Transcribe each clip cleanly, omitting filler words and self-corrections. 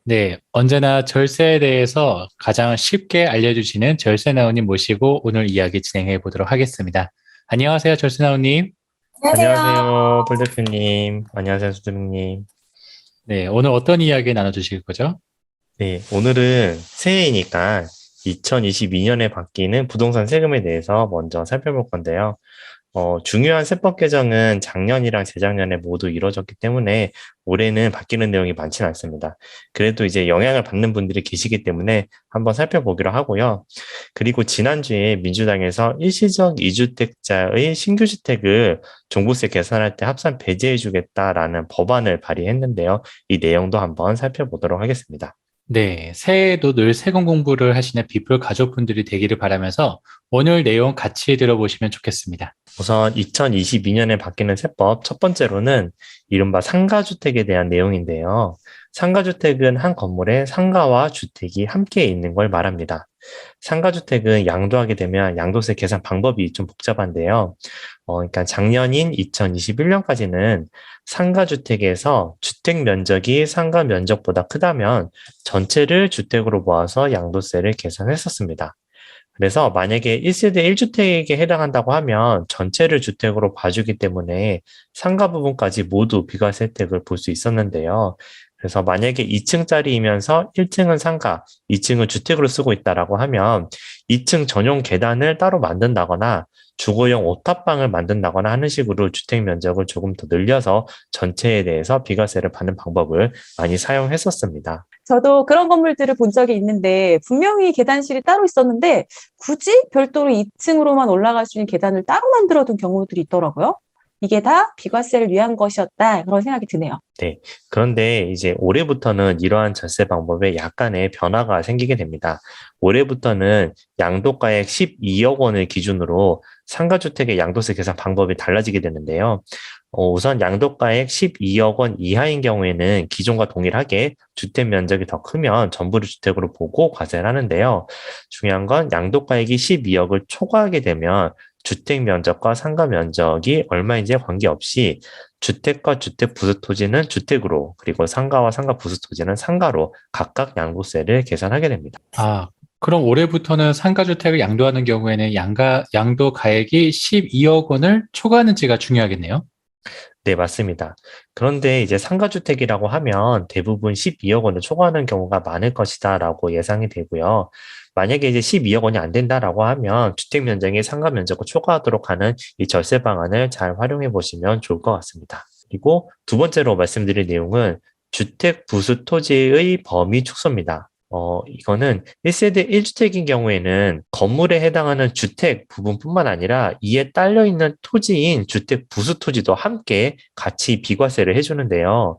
네, 언제나 절세에 대해서 가장 쉽게 알려주시는 절세나우님 모시고 오늘 이야기 진행해 보도록 하겠습니다. 안녕하세요, 절세나우님. 안녕하세요. 안녕하세요, 폴 대표님. 안녕하세요, 수드님. 네, 오늘 어떤 이야기 나눠주실 거죠? 네, 오늘은 새해이니까 2022년에 바뀌는 부동산 세금에 대해서 먼저 살펴볼 건데요. 중요한 세법 개정은 작년이랑 재작년에 모두 이루어졌기 때문에 올해는 바뀌는 내용이 많지는 않습니다. 그래도 이제 영향을 받는 분들이 계시기 때문에 한번 살펴보기로 하고요. 그리고 지난주에 민주당에서 일시적 이주택자의 신규 주택을 종부세 계산할 때 합산 배제해주겠다라는 법안을 발의했는데요. 이 내용도 한번 살펴보도록 하겠습니다. 네, 새해에도 늘 세금 공부를 하시는 비풀 가족분들이 되기를 바라면서 오늘 내용 같이 들어보시면 좋겠습니다. 우선 2022년에 바뀌는 세법 첫 번째로는 이른바 상가주택에 대한 내용인데요. 상가주택은 한 건물에 상가와 주택이 함께 있는 걸 말합니다. 상가주택은 양도하게 되면 양도세 계산 방법이 좀 복잡한데요. 그러니까 작년인 2021년까지는 상가주택에서 주택 면적이 상가 면적보다 크다면 전체를 주택으로 모아서 양도세를 계산했었습니다. 그래서 만약에 1세대 1주택에 해당한다고 하면 전체를 주택으로 봐주기 때문에 상가 부분까지 모두 비과세 혜택을 볼 수 있었는데요. 그래서 만약에 2층짜리이면서 1층은 상가, 2층은 주택으로 쓰고 있다라고 하면 2층 전용 계단을 따로 만든다거나 주거용 오탑방을 만든다거나 하는 식으로 주택 면적을 조금 더 늘려서 전체에 대해서 비과세를 받는 방법을 많이 사용했었습니다. 저도 그런 건물들을 본 적이 있는데 분명히 계단실이 따로 있었는데 굳이 별도로 2층으로만 올라갈 수 있는 계단을 따로 만들어둔 경우들이 있더라고요. 이게 다 비과세를 위한 것이었다. 그런 생각이 드네요. 네. 그런데 이제 올해부터는 이러한 절세 방법에 약간의 변화가 생기게 됩니다. 올해부터는 양도가액 12억 원을 기준으로 상가주택의 양도세 계산 방법이 달라지게 되는데요. 우선 양도가액 12억 원 이하인 경우에는 기존과 동일하게 주택 면적이 더 크면 전부를 주택으로 보고 과세를 하는데요. 중요한 건 양도가액이 12억을 초과하게 되면 주택 면적과 상가 면적이 얼마인지에 관계없이 주택과 주택 부수 토지는 주택으로, 그리고 상가와 상가 부수 토지는 상가로 각각 양도세를 계산하게 됩니다. 아, 그럼 올해부터는 상가주택을 양도하는 경우에는 양도 가액이 12억 원을 초과하는지가 중요하겠네요. 네, 맞습니다. 그런데 이제 상가주택이라고 하면 대부분 12억 원을 초과하는 경우가 많을 것이다라고 예상이 되고요. 만약에 이제 12억 원이 안 된다라고 하면 주택 면적이 상가 면적을 초과하도록 하는 이 절세 방안을 잘 활용해 보시면 좋을 것 같습니다. 그리고 두 번째로 말씀드릴 내용은 주택 부수 토지의 범위 축소입니다. 이거는 1세대 1주택인 경우에는 건물에 해당하는 주택 부분뿐만 아니라 이에 딸려 있는 토지인 주택 부수 토지도 함께 같이 비과세를 해주는데요.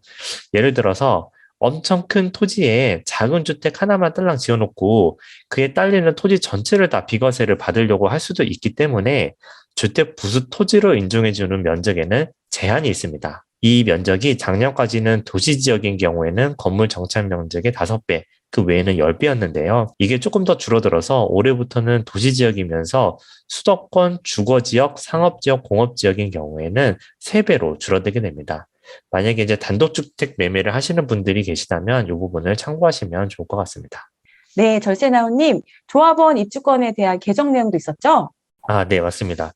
예를 들어서 엄청 큰 토지에 작은 주택 하나만 딸랑 지어놓고 그에 딸리는 토지 전체를 다 비과세를 받으려고 할 수도 있기 때문에 주택 부수 토지로 인정해주는 면적에는 제한이 있습니다. 이 면적이 작년까지는 도시 지역인 경우에는 건물 정착 면적의 5배, 그 외에는 10배였는데요. 이게 조금 더 줄어들어서 올해부터는 도시 지역이면서 수도권, 주거지역, 상업지역, 공업지역인 경우에는 3배로 줄어들게 됩니다. 만약에 이제 단독주택 매매를 하시는 분들이 계시다면 이 부분을 참고하시면 좋을 것 같습니다. 네, 절세나우님, 조합원 입주권에 대한 개정 내용도 있었죠? 아, 네, 맞습니다.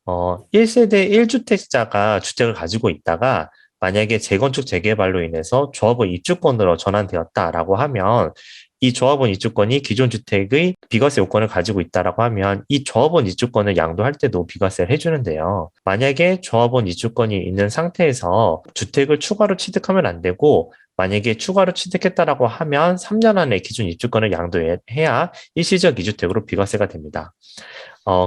1세대 1주택자가 주택을 가지고 있다가 만약에 재건축 재개발로 인해서 조합원 입주권으로 전환되었다라고 하면 이 조합원 입주권이 기존 주택의 비과세 요건을 가지고 있다라고 하면 이 조합원 입주권을 양도할 때도 비과세를 해주는데요. 만약에 조합원 입주권이 있는 상태에서 주택을 추가로 취득하면 안 되고 만약에 추가로 취득했다라고 하면 3년 안에 기존 입주권을 양도해야 일시적 이주택으로 비과세가 됩니다.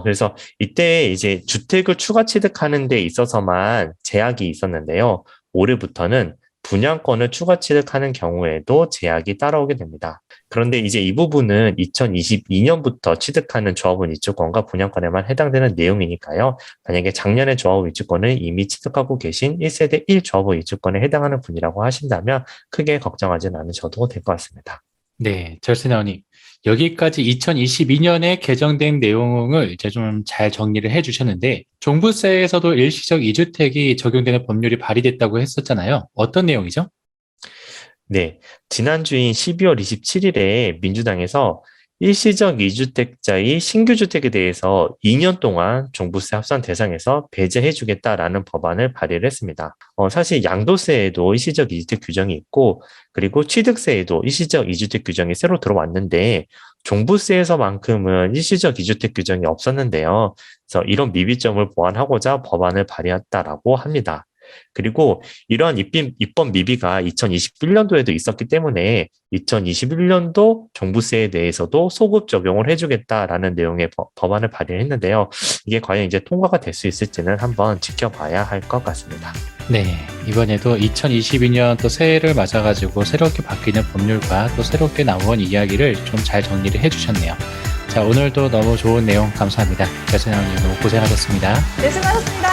그래서 이때 이제 주택을 추가 취득하는 데 있어서만 제약이 있었는데요. 올해부터는 분양권을 추가 취득하는 경우에도 제약이 따라오게 됩니다. 그런데 이제 이 부분은 2022년부터 취득하는 조합원 입주권과 분양권에만 해당되는 내용이니까요. 만약에 작년에 조합원 입주권을 이미 취득하고 계신 1세대 1조합원 입주권에 해당하는 분이라고 하신다면 크게 걱정하지는 않으셔도 될 것 같습니다. 네, 절세나우님. 여기까지 2022년에 개정된 내용을 이제 좀 잘 정리를 해 주셨는데, 종부세에서도 일시적 이주택이 적용되는 법률이 발의됐다고 했었잖아요. 어떤 내용이죠? 네, 지난주인 12월 27일에 민주당에서 일시적 2주택자의 신규 주택에 대해서 2년 동안 종부세 합산 대상에서 배제해주겠다라는 법안을 발의를 했습니다. 사실 양도세에도 일시적 2주택 규정이 있고, 그리고 취득세에도 일시적 2주택 규정이 새로 들어왔는데, 종부세에서만큼은 일시적 2주택 규정이 없었는데요. 그래서 이런 미비점을 보완하고자 법안을 발의했다라고 합니다. 그리고 이러한 입법 미비가 2021년도에도 있었기 때문에 2021년도 종부세에 대해서도 소급 적용을 해주겠다라는 내용의 법안을 발의했는데요. 이게 과연 이제 통과가 될 수 있을지는 한번 지켜봐야 할 것 같습니다. 네, 이번에도 2022년 또 새해를 맞아가지고 새롭게 바뀌는 법률과 또 새롭게 나온 이야기를 좀 잘 정리를 해주셨네요. 자, 오늘도 너무 좋은 내용 감사합니다. 절세나우님 너무 고생하셨습니다. 네, 수고하셨습니다.